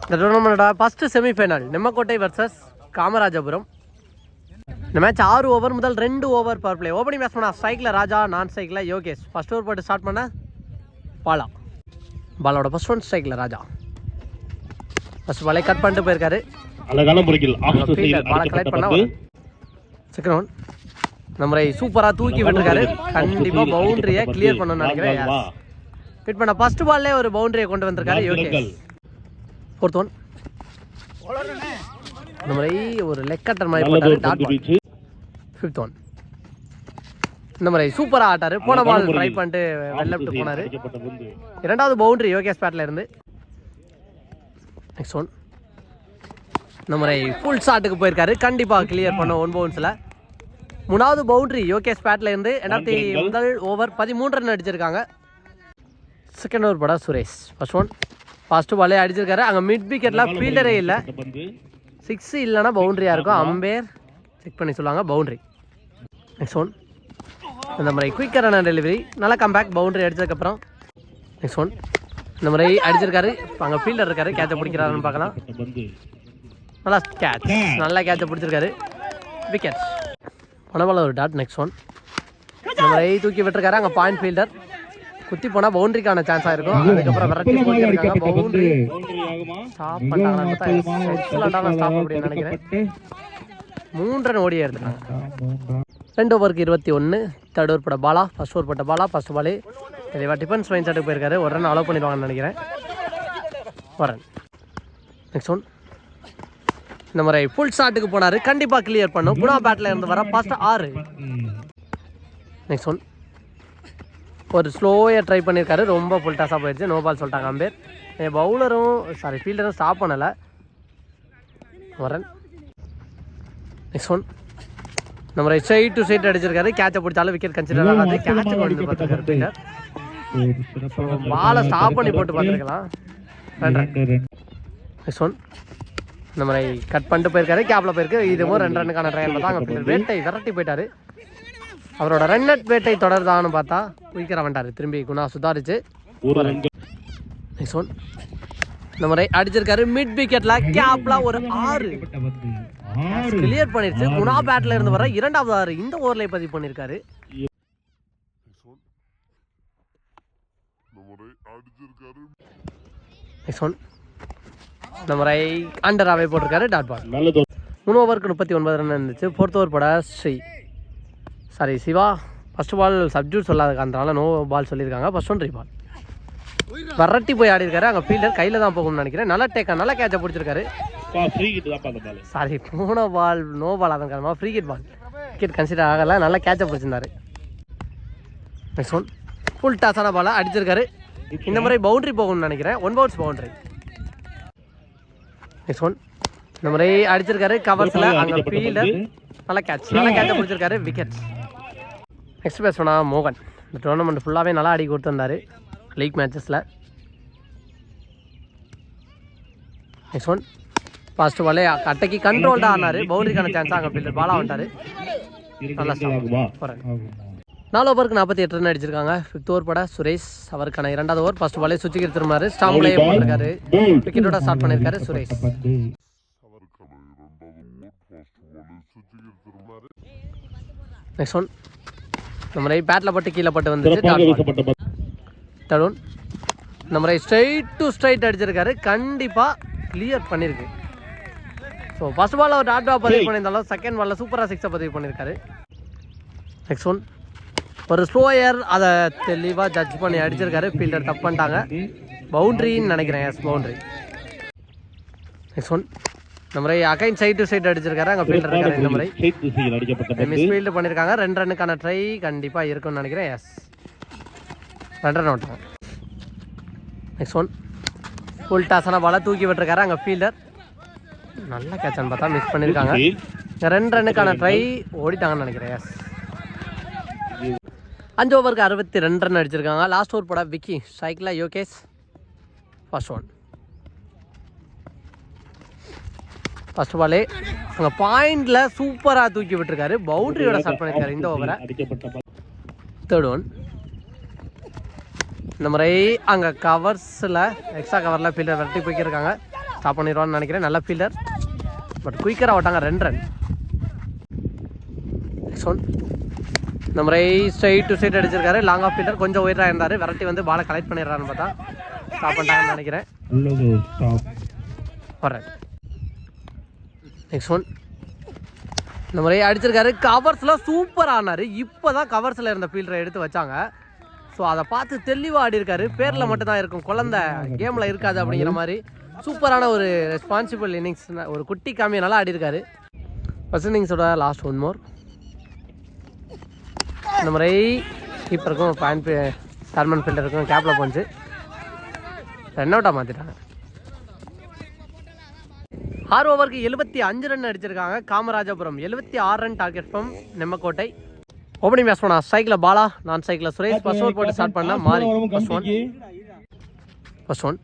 இந்த டோர்னமெண்டோட first semifinal Nimmakottai versus Kamarajapuram. இந்த மேட்ச் 6 ஓவர் முதல் 2 over power play. Opening bats பண்ண ஸ்ட்ரைக்கில் ராஜா, நான் ஸ்ட்ரைக்கில் யோகேஷ். ஃபர்ஸ்ட் ஓவர் போட்டு ஸ்டார்ட் பண்ண பாலாவோட ஃபர்ஸ்ட் ஒன் ஸ்ட்ரைக்கில் ராஜா. ஃபர்ஸ்ட் பாலை கட் பண்ணிட்டு போயிருக்காரு. பாலை கலெக்ட் பண்ண செகண்ட் ஒன் இந்த முறை சூப்பராக தூக்கி விட்டுருக்காரு. கண்டிப்பாக பவுண்டரியை கிளியர் பண்ணணும்னு நினைக்கிறேன். ஹிட் பண்ண ஃபர்ஸ்ட் பால்லே ஒரு பவுண்டரியை கொண்டு வந்திருக்காரு யோகேஷ். ஃபோர்த் ஒன் இந்த முறை ஒரு லெக் கட்டர் மாதிரி போட்டாரு. Dot ball. ஃபிஃப்த் ஒன் இந்த முறை சூப்பராக ஆட்டாரு. போன பால் ட்ரை பண்ணிட்டு வெள்ளப்ட்டு போனாரு. இரண்டாவது பவுண்டரி யோகேஷ் பேட்ல இருந்து. நெக்ஸ்ட் ஒன் இந்த முறை ஃபுல் ஷாட்டுக்கு போயிருக்காரு. கண்டிப்பாக கிளியர் பண்ண 1 பவுன்ஸில். மூணாவது பவுண்டரி யோகேஷ் பேட்ல இருந்து. முதல் ஓவர் 13 ரன் அடிச்சிருக்காங்க. செகண்ட் ஓவர் படா சுரேஷ். ஃபர்ஸ்ட் ஒன் ஃபர்ஸ்ட் பாலே அடிச்சிருக்காரு. அங்கே மிட் விக்கெட்டில் ஃபீல்டரே இல்லை. 6 இல்லைனா பவுண்டரியாக இருக்கும். அம்பேர் செக் பண்ணி சொல்லுவாங்க பவுண்டரி. நெக்ஸ்ட் ஒன் இந்த முறை குயிக்கரான டெலிவரி. நல்லா கம்பேக் பவுண்டரி அடித்ததுக்கப்புறம். நெக்ஸ்ட் ஒன் இந்த முறை அடிச்சிருக்காரு. இப்போ அங்கே ஃபீல்டர் இருக்காரு. கேட்சை பிடிக்கிறாருன்னு பார்க்கலாம். நல்லா கேட்ச். நல்லா கேட்சை பிடிச்சிருக்காரு. விக்கெட். பணபால ஒரு டாட். நெக்ஸ்ட் ஒன் இந்த முறை தூக்கி விட்டுருக்காரு. அங்கே பாயிண்ட் ஃபீல்டர் குத்தி போனால் பவுண்டரிக்கான சான்ஸ் ஆயிருக்கும். அதுக்கப்புறம் விரட்டி போயிருக்காங்க. பவுண்டரி ஸ்டாப் பண்ணிட்டாங்கன்னு பார்த்தா எக்ஸலண்டான ஸ்டாப் அப்படின்னு நினைக்கிறேன். 3 ரன் ஓடியே எடுத்துட்டாங்க. 2 ஓவருக்கு 21. தேர்ட் ஓவர் போட்ட பாலா. ஃபர்ஸ்ட் ஓவர் போட்ட பாலா. ஃபர்ஸ்ட் பாலே தெளிவாக டிஃபென்ஸ் மைண்ட் செட்டுக்கு போயிருக்காரு. 1 ரன் அலோவ் பண்ணிடுவாங்கன்னு நினைக்கிறேன். 1 ரன். நெக்ஸ்ட் ஒன் இந்த முறை ஃபுல் ஷாட்டுக்கு போனார். கண்டிப்பாக கிளியர் பண்ணும். குணா பேட்டில் இருந்து வர ஃபர்ஸ்ட் 6. நெக்ஸ்ட் ஒன் ஒரு ஸ்லோயாக ட்ரை பண்ணியிருக்காரு. ரொம்ப ஃபுல் டாஸாக போயிடுச்சு. நோ பால் சொல்லிட்டாங்க அம்பேர். ஃபீல்டரும் ஸ்டாப் பண்ணலை. 1 ரன். நெக்ஸ்ட் ஒன் இந்த முறை சைட் டு சைட் அடிச்சிருக்காரு. கேட்சை பிடிச்சாலும் விக்கெட் கன்சிடர் ஆகாது. கேட்சை கொண்டு பார்த்துருக்காரு ஃபீல்டர். பாலை ஸ்டாப் பண்ணி போட்டு பார்த்துருக்கலாம். 2 ரன். நெக்ஸ்ட் ஒன் இந்த முறை கட் பண்ணிட்டு போயிருக்காரு. கேப்பில் போயிருக்கு. இதுவும் 2 ரன்னுக்கான ட்ரையல் பார்த்தா அங்கே ஃபீல்டர் வேட்டை விரட்டி போயிட்டார். அவரோட ரன் அட் வேட்டை தொடர்தான்னு பார்த்தா குயிக்கராக வந்துட்டார். திரும்பி குணா சுதாரிச்சு. நெக்ஸ்ட் ஒன் இந்த முறை அடிச்சிருக்காரு. மிட் விக்கெட்ல கேப்ல ஒரு 6 கிளியர் பண்ணிருச்சு. குணா பேட்ல இருந்து வர 2வது 6 இந்த ஓவர்ல பதிவு பண்ணிருக்காரு. நெக்ஸ்ட் ஒன் இந்த முறை அண்டராவே போட்டிருக்காரு. Dot ball. 3 ஓவருக்கு 39 ரன் இருந்துச்சு. 4th ஓவர் போட சிவா ஃபர்ஸ்ட் பால் சப்ஜூட் சொல்லாத காரணத்தினால நோ பால் சொல்லியிருக்காங்க. First one ரீபால். வரட்டி போய் ஆடி இருக்காரு. அங்கே ஃபீல்டர் கையில் தான் போகணும்னு நினைக்கிறேன். நல்லா நல்லா கேட்சை பிடிச்சிருக்காரு. போன பால் நோ பால். அதன் காரணமாக free hit ball. Wicket consider ஆகலை. நல்லா கேட்சை பிடிச்சிருந்தாரு. நெக்ஸ்ட் ஒன் ஃபுல் டாஸான பாலை அடிச்சிருக்காரு. இந்த முறை பவுண்டரி போகணும்னு நினைக்கிறேன். 1 பவுன்ஸ் பவுண்டரி. நெக்ஸ்ட் ஒன் இந்த முறை அடிச்சிருக்காரு. கவர்ஸில் அங்கே ஃபீல்டர் நல்லா கேட்சை பிடிச்சிருக்காரு. விக்கெட். நெக்ஸ்ட் பேட்ஸ்மேனா மோகன். இந்த டோர்னமெண்ட் ஃபுல்லாகவே நல்லா அடி கொடுத்துருந்தாரு லீக் மேட்சஸில். நெக்ஸ்ட் ஒன் ஃபர்ஸ்ட் பாலே அட்டைக்கு கண்ட்ரோல்டாக ஆனார். பவுண்டரிக்கான சான்ஸாக அங்கே ஃபீல்டர் பாலாக வந்துட்டார். நல்லா ஸ்டாப். 4 ஓவருக்கு 48 ரன் அடிச்சிருக்காங்க. 5th ஓவர் பட சுரேஷ். அவருக்கான 2வது ஓவர். ஃபர்ஸ்ட் பாலே சுவிட்சுக்கு திரும்பாரு. ஸ்டாம்ப்லேயே போட்டிருக்காரு. விக்கெட்டோட ஸ்டார்ட் பண்ணியிருக்காரு சுரேஷ். நெக்ஸ்ட் ஒன் இந்த முறை பேட்டில் பட்டு கீழே பட்டு வந்துச்சு. தேர்ட் ஒன் இந்த முறை ஸ்ட்ரைட் டு ஸ்ட்ரைட் அடிச்சிருக்காரு. கண்டிப்பாக கிளியர் பண்ணியிருக்கு. ஸோ ஃபர்ஸ்ட் பாலில் ஒரு டாட் பால் பதிவு பண்ணியிருந்தாலும் செகண்ட் பாலில் சூப்பராக 6 பதிவு பண்ணியிருக்காரு. நெக்ஸ்ட் ஒன் ஒரு ஸ்லோயர் அதை தெளிவாக ஜட்ஜ் பண்ணி அடிச்சிருக்காரு. ஃபீல்டர் தப்பு பண்ணிட்டாங்க. பவுண்ட்ரின்னு நினைக்கிறேன். S boundary. நெக்ஸ்ட் ஒன் இந்த முறை அகைன் சைட் டு சைட் அடிச்சிருக்காரு. அங்கே ஃபீல்டர் இருக்காரு. இந்த முறை மிஸ் ஃபீல்டு பண்ணியிருக்காங்க. 2 ரன்னுக்கான ட்ரை கண்டிப்பாக இருக்கும்னு நினைக்கிறேன். Yes 2 run out. Next one full டாஸான பாலை தூக்கி விட்டுருக்காரு. அங்கே ஃபீல்டர் நல்லா கேட்சான்னு பார்த்தா மிஸ் பண்ணியிருக்காங்க. 2 ரன்னுக்கான ட்ரை ஓடிட்டாங்கன்னு நினைக்கிறேன். எஸ் 5 ஓவருக்கு 62 ரன் அடிச்சிருக்காங்க. லாஸ்ட் ஓவர் போட விக்கி. ஸ்ட்ரைக்கில் யோகேஷ். ஃபர்ஸ்ட் ஒன் ஃபர்ஸ்ட் பாலே அங்கே பாயிண்டில் சூப்பராக தூக்கி விட்டுருக்காரு. பவுண்டரியோட ஸ்டார்ட் பண்ணியிருக்காரு இந்த ஓவரை. தேர்ட் ஒன் இந்த முறை அங்கே கவர்ஸில் எக்ஸ்ட்ரா கவரில் ஃபீல்டர் விரட்டி போய்க்கிருக்காங்க. ஸ்டாப் பண்ணிடுவான்னு நினைக்கிறேன். நல்ல ஃபீல்டர், பட் குயிக்கராக ஓட்டாங்க. 2 ரன். நெக்ஸ்ட் ஒன் இந்த முறை ஸ்ட்ரைட் டு ஸ்ட்ரைட் அடிச்சிருக்காரு. லாங் ஆஃப் ஃபீல்டர், கொஞ்சம் உயிராக இருந்தார். விரட்டி வந்து பாலை கலெக்ட் பண்ணிடுறாருன்னு பார்த்தா ஸ்டாப் பண்ணிட்டாங்கன்னு நினைக்கிறேன். ரன். நெக்ஸ்ட் ஒன் இந்த முறை அடிச்சிருக்காரு. கவர்ஸில் சூப்பராக ஆனார். இப்போ தான் கவர்ஸில் இருந்த ஃபீல்டரை எடுத்து வச்சாங்க. ஸோ அதை பார்த்து தெளிவாக ஆடி இருக்காரு. பேரில் மட்டும்தான் இருக்கும், குழந்தை கேமில் இருக்காது அப்படிங்கிற மாதிரி சூப்பரான ஒரு ரெஸ்பான்சிபிள் இன்னிங்ஸ், ஒரு குட்டி காமியை நல்லா ஆடி இருக்காரு. ஃபர்ஸ்ட் இன்னிங்ஸோட லாஸ்ட் 1 மோர். இந்த முறை கீப்பருக்கும் சார்மன் ஃபீல்டருக்கும் கேப்பில் போச்சு. ரன் அவுட்டாக மாற்றிட்டாங்க. 6 ஓவருக்கு 75 ரன் அடிச்சிருக்காங்க Kamarajapuram. 76 run target from Nemmakkottai. Opening bats பண்ணா ஸ்ட்ரைக்கில் பாலா, நான் ஸ்ட்ரைக்கில் சுரேஷ். ஃபர்ஸ்ட் ஓவர் போட்டு ஸ்டார்ட் பண்ண மாறி. ஃபர்ஸ்ட் ஒன்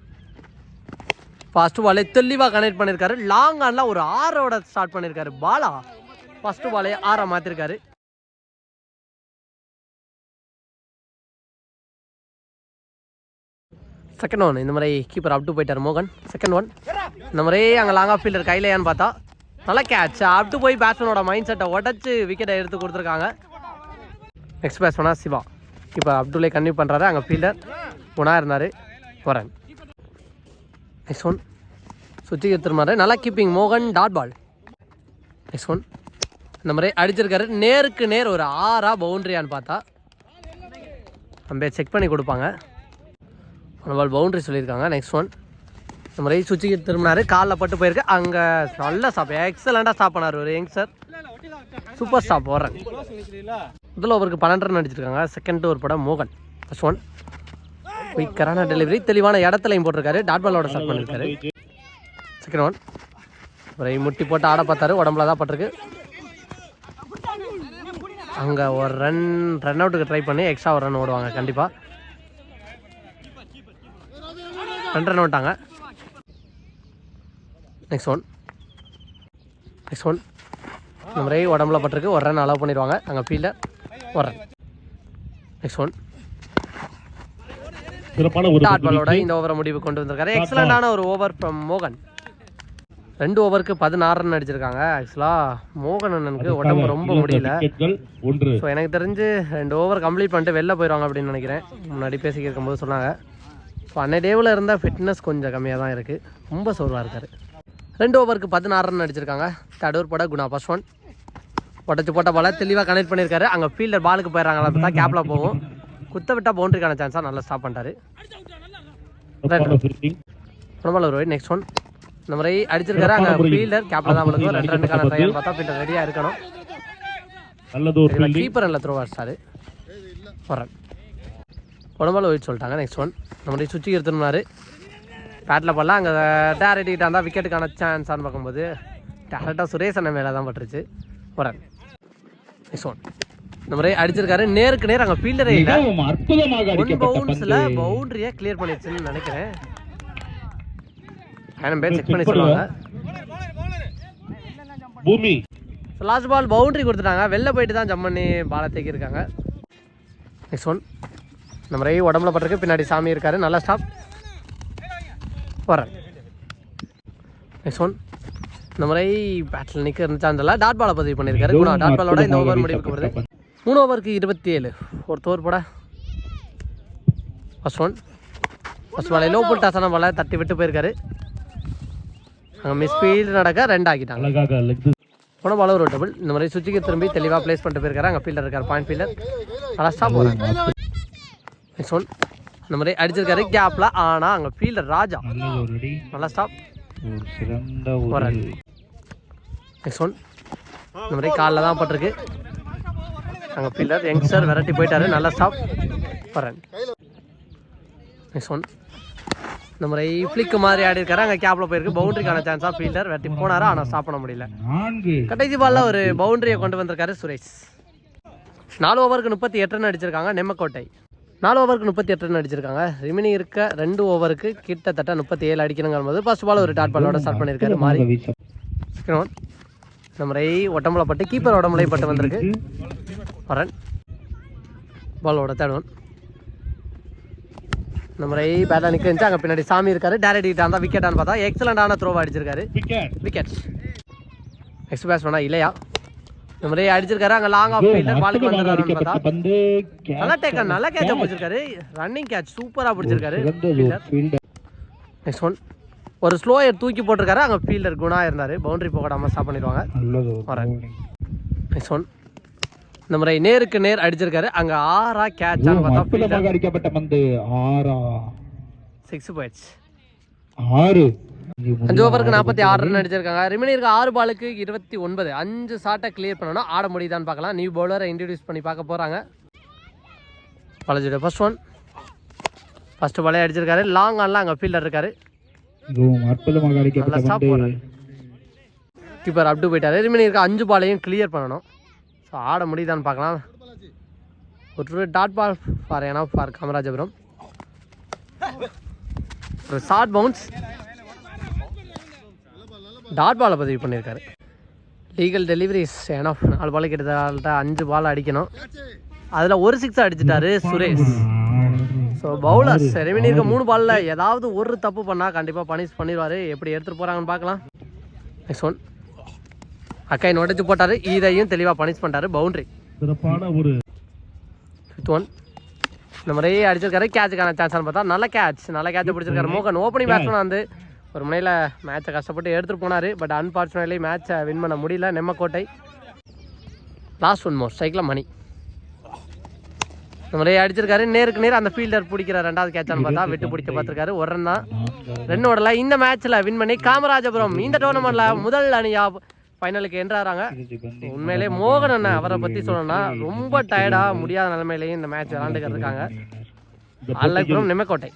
ஃபர்ஸ்ட் பாலே தெளிவாக கனெக்ட் பண்ணியிருக்காரு. லாங் ஆனில் ஒரு 6 ஸ்டார்ட் பண்ணியிருக்காரு பாலா. ஃபர்ஸ்ட் பாலே 6 மாற்றிருக்காரு. செகண்ட் ஒன் இந்த மாதிரி கீப்பர் அப் டு போயிட்டார் மோகன். செகண்ட் ஒன் இந்த மாதிரி அங்கே லாங் ஆஃப் ஃபீல்டர் கையிலையான்னு பார்த்தா நல்லா கேட்ச். அப் டு போய் பேட்ஸ்மேனோட மைண்ட் செட்டை உடச்சி விக்கெட்டை எடுத்து கொடுத்துருக்காங்க. நெக்ஸ்ட் பேட்ஸ்மேனா சிவா. கீப்பர் அப்டுலே கன்டினியூ பண்ணுறாரு. அங்கே ஃபீல்டர் குணா இருந்தார். ரன். நெக்ஸ்ட் ஒன் சுற்றி எடுத்துருமாரு. நல்லா கீப்பிங் மோகன். Dot ball. நெக்ஸ்ட் ஒன் இந்த மாதிரி அடிச்சிருக்காரு. நேருக்கு நேர் ஒரு 6 பவுண்ட்ரியான்னு பார்த்தா நம்ம செக் பண்ணி கொடுப்பாங்க. பால் பவுண்ட்ரி சொல்லியிருக்காங்க. நெக்ஸ்ட் ஒன் இந்த மாதிரி சுவிட்சுக்கு திரும்பினார். காலில் பட்டு போயிருக்கு. அங்கே நல்ல ஸ்டாப், எக்ஸலண்ட்டாக ஸ்டாப் பண்ணார் ஒரு யங்ஸ்டர். Super stop. ரன். முதல் ஓவருக்கு 12 ரன் அடிச்சிருக்காங்க. செகண்ட் ஓவர் படம் மோகன். ஃபர்ஸ்ட் ஒன் குயிக்கரான டெலிவரி, தெளிவான இடத்துலையும் போட்டிருக்காரு. டாட் பாலோட ஸ்டார்ட் பண்ணியிருக்காரு. செகண்ட் ஒன் ஒரு முட்டி போட்டு ஆட பார்த்தாரு. உடம்புல தான் பட்டிருக்கு. அங்கே ஒரு ரன் அவுட்டுக்கு ட்ரை பண்ணி எக்ஸ்ட்ரா ஒரு ரன் ஓடுவாங்க கண்டிப்பாக. 2 ரன் ஓட்டாங்க. நெக்ஸ்ட் ஒன் இந்த முறை உடம்புல பட்டிருக்கு. ஒரு ரன் அலோவ் பண்ணிடுவாங்க. அங்கே ஃபீல்டர் ஒரு ரன். நெக்ஸ்ட் ஒன் டாட் பாலோட இந்த ஓவரை முடிவு கொண்டு வந்திருக்காரு. எக்ஸலண்டான ஒரு ஓவர் ஃப்ரம் மோகன். 2 ஓவருக்கு 16 ரன் அடிச்சிருக்காங்க. ஆக்சுவலாக மோகன் அண்ணனுக்கு உடம்பு ரொம்ப முடியல. ஸோ எனக்கு தெரிஞ்சு 2 ஓவர் கம்ப்ளீட் பண்ணிட்டு வெளில போயிடுவாங்க அப்படின்னு நினைக்கிறேன். முன்னாடி பேசிக்கிட்டு இருக்கும்போது சொன்னாங்க. ஸோ அன்னை டேவில் இருந்தால் ஃபிட்னஸ் கொஞ்சம் கம்மியாக தான் இருக்குது. ரொம்ப சோர்வாக இருக்கார். 2 ஓவருக்கு 16 ரன் அடிச்சிருக்காங்க. தேர்ட் ஓவர் போட குணா. ஃபர்ஸ்ட் ஒன் உடச்சி போட்ட பால தெளிவாக கனெக்ட் பண்ணியிருக்காரு. அங்கே ஃபீல்டர் பாலுக்கு போயிடறாங்களா பார்த்தா கேப்பில் போகும். குத்த விட்டால் பவுண்டரிக்கான சான்ஸாக நல்லா ஸ்டாப் பண்ணிட்டாரு. ஒரு ரைட். நெக்ஸ்ட் ஒன் இந்த முறை அடிச்சிருக்காரு. அங்கே ஃபீல்டர் கேப்பில் தான் விழுக்கும். 2 ரன்னுக்கான ட்ரையல் பார்த்தா ஃபீல்டர் ரெடியாக இருக்கணும். கீப்பர் நல்ல த்ரோ அடிச்சாரு. ஒரு ரன். உடம்பால் ஒயிட் சொல்லிட்டாங்க. நெக்ஸ்ட் ஒன் இந்த மாதிரி சுற்றி எடுத்துனாரு. பேட்டில் பண்ணலாம். அங்கே டேரக்ட் கிட்ட இருந்தால் விக்கெட்டுக்கான சான்ஸான்னு பார்க்கும்போது டேரக்டாக சுரேஷ் அண்ணன் மேலே தான் பட்டுருச்சு. ஒரு ரன். நெக்ஸ்ட் ஒன் இந்த மாதிரி அடிச்சிருக்காரு. நேருக்கு நேர் அங்கே ஃபீல்டரே இல்லை. 1 பவுன்ஸில் பவுண்டரியை கிளியர் பண்ணிடுச்சுன்னு நினைக்கிறேன். பேர் செக் பண்ணி சொல்லுவாங்க. லாஸ்ட் பால் பவுண்டரி கொடுத்துட்டாங்க. வெளில போயிட்டு தான் ஜம்ப் பண்ணி பாலை தேக்கியிருக்காங்க. நெக்ஸ்ட் ஒன் இந்த மாதிரி உடம்புல பட்டிருக்கு. பின்னாடி சாமி இருக்காரு. நல்லா ஸ்டாப். ரன். நெக்ஸ்ட் ஒன் இந்த முறை பேட்டில் நிற்க இருந்துச்சான்ல டாட் பாலை பதிவு பண்ணியிருக்காரு. குணா டாட் பாலோட இந்த ஓவர் முடிவுக்கு வருது. 3 ஓவருக்கு 27. ஒரு ஓவர் போட ஃபர்ஸ்ட் ஒன் ஃபர்ஸ்ட் பாலை லோ புல் டாஸான பாலை தட்டி விட்டு போயிருக்காரு. அங்கே மிஸ் ஃபீல்டு நடக்க 2 ஆக்கிட்டாங்க. போன பால் ஒரு டபுள். இந்த மாதிரி சுவிட்சுக்கு திரும்பி தெளிவாக பிளேஸ் பண்ணிட்டு போயிருக்காரு. அங்கே ஃபீல்டர் இருக்கார். பாயிண்ட் ஃபீல்டர் நல்லா ஸ்டாப் போகிறாங்க. நெக்ஸ்ட் ஒன் இந்த மாதிரி அடிச்சிருக்காரு கேப்பில். ஆனால் அங்கே ஃபீல்டர் ராஜா நல்லா ஸ்டாப். நெக்ஸ்ட் ஒன் இந்த மாதிரி காலில் தான் பட்டிருக்கு. அங்கே ஃபீல்டர் யங்ஸ்டர் விரட்டி போயிட்டாரு. நல்லா ஸ்டாப். ரன். நெக்ஸ்ட் ஒன் இந்த மாதிரி ஃப்ளிக்கு மாதிரி ஆடி இருக்காரு. அங்கே கேப்பில் போயிருக்கு. பவுண்டரிக்கான சான்ஸாக ஃபீல்டர் விரட்டி போனாரா. ஆனால் ஸ்டாப் பண்ண முடியல. கடைசி பாலில் ஒரு பவுண்டரியை கொண்டு வந்திருக்காரு சுரேஷ். 4 ஓவருக்கு 38 ரன் அடிச்சிருக்காங்க நெம்மக்கோட்டை. 4 ஓவருக்கு 38 ரன் அடிச்சிருக்காங்க. ரிமினி இருக்க 2 ஓவருக்கு கிட்டத்தட்ட 37 அடிக்கணுங்கிற போது ஃபர்ஸ்ட் பால் ஒரு டாட் பாலோட ஸ்டார்ட் பண்ணியிருக்காரு மாறி. செகண்ட் ஒன் இந்த முறை உடம்புல பட்டு கீப்பர் உடம்புலையும் பட்டு வந்திருக்கு. ரன். பாலோட தேர்ட் ஒன் இந்த முறை பேட்டில் நிற்க இருந்துச்சு. அங்கே பின்னாடி சாமி இருக்காரு. டேரக்ட் கிட்ட இருந்தால் விக்கெட்டான்னு பார்த்தா எக்ஸலண்டான த்ரோவா அடிச்சிருக்காரு. விக்கெட். நெக்ஸ்ட் பேட்ஸ்மேனா இல்லையா இந்த முறை அடிச்சிருக்காரு. அங்கே லாங் ஆஃப் ஃபீல்டர் பாலுக்கு வந்துடுறாருன்னு பார்த்தா நல்லா டேக்கன், நல்லா கேட்ச பிடிச்சிருக்காரு. ரன்னிங் கேட்ச் சூப்பராக பிடிச்சிருக்காரு. நெக்ஸ்ட் ஒன் ஒரு ஸ்லோயர் தூக்கி போட்டிருக்காரு. அங்கே ஃபீல்டர் குணா இருந்தார். பவுண்டரி போகாமல் ஸ்டாப் பண்ணிடுவாங்க. நெக்ஸ்ட் ஒன் இந்த முறை நேருக்கு நேர் அடிச்சிருக்காரு. அங்கே 6 கேட்சான்னு பார்த்தா 6 போயிடுச்சு. 5 ஓவருக்கு 46 ரன் அடிச்சிருக்காங்க. ரிமைனிஙருக்கு 6 பாலுக்கு 29. 5 ஷாட்டை கிளியர் பண்ணணும். ஆட முடியுதான்னு பார்க்கலாம். நியூ பவுலரை இன்ட்ரடியூஸ் பண்ணி பார்க்க போகிறாங்க. காலேஜோட ஃபர்ஸ்ட் பாலே அடிச்சிருக்காரு. லாங் ஆன்ல அங்கே ஃபீல்டர் இருக்காரு. கீப்பர் அப்டு போயிட்டாரு. ரிமைனிருக்கு 5 பாலையும் கிளியர் பண்ணணும். ஸோ ஆட முடியுதான்னு பார்க்கலாம். ஒரு டாட் பால் ஃபார் காமராஜபுரம். ஒரு ஷார்ட் பவுன்ஸ் டாட் பாலை பதிவு பண்ணியிருக்காரு. லீகல் டெலிவரிஸ் ஏன்னா 4 பால் கிட்டத்தட்ட 5 பால் அடிக்கணும். அதில் ஒரு 6 அடிச்சிட்டாரு சுரேஷ். ஸோ பவுலர்ஸ் ரெமினிருக்க 3 பாலில் ஏதாவது ஒரு தப்பு பண்ணால் கண்டிப்பாக பனிஷ் பண்ணிடுவார். எப்படி எடுத்துகிட்டு போகிறாங்கன்னு பார்க்கலாம். நெக்ஸ்ட் ஒன் அக்கை நுடைச்சு போட்டார். இதையும் தெளிவாக பனிஷ் பண்ணிட்டாரு. பவுண்டரி. ஃபிஃப்த் ஒன் இந்த முறையே அடிச்சிருக்காரு. கேட்சுக்கான சான்ஸ்னு பார்த்தா நல்ல கேட்சை பிடிச்சிருக்காரு. மோகன் ஓப்பனிங் பேட்ஸ்மேன் வந்து ஒரு முனையில் மேட்சை கஷ்டப்பட்டு எடுத்துகிட்டு போனார். பட் அன்ஃபார்ச்சுனேட்லி மேட்சை வின் பண்ண முடியல நெம்மக்கோட்டை. லாஸ்ட் ஒன் மோர் ஸ்ட்ரைக்கில் மணி இந்த முறையை அடிச்சிருக்காரு. நேருக்கு நேர் அந்த ஃபீல்டர் பிடிக்கிற 2வது கேட்சான்னு பார்த்தா விட்டு பிடிக்க பார்த்துருக்காரு. ஒரு ரன் தான், 2 ஓடல. இந்த மேட்ச்சில் வின் பண்ணி காமராஜபுரம் இந்த டோர்னமெண்ட்டில் முதல் அணியாக ஃபைனலுக்கு என்றாராங்க. உண்மையிலே மோகன் அண்ணன் அவரை பற்றி சொல்லணும்னா ரொம்ப டயர்டாக முடியாத நிலைமையிலேயும் இந்த மேட்ச் விளாண்டுக்கிட்டு இருக்காங்க. ஆல்லைப்புறம் நெம்மக்கோட்டை.